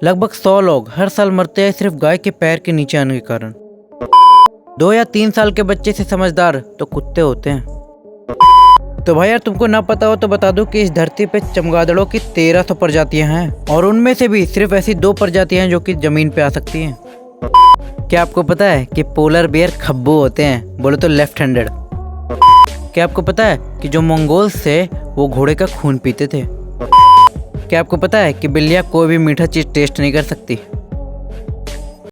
लगभग 100 लोग हर साल मरते हैं सिर्फ गाय के पैर के नीचे आने के कारण। 2 या 3 साल के बच्चे से समझदार तो कुत्ते होते हैं। तो भाई यार, तुमको ना पता हो तो बता दूं कि इस धरती पे चमगादड़ों की 1300 प्रजातियां हैं और उनमें से भी सिर्फ ऐसी 2 प्रजातियां हैं जो कि जमीन पे आ सकती हैं। क्या आपको पता है कि पोलर बियर खब्बू होते हैं, बोले तो लेफ्ट हैंडेड। क्या आपको पता है कि जो मंगोल्स थे वो घोड़े का खून पीते थे। क्या आपको पता है कि बिल्लियाँ कोई भी मीठा चीज़ टेस्ट नहीं कर सकती।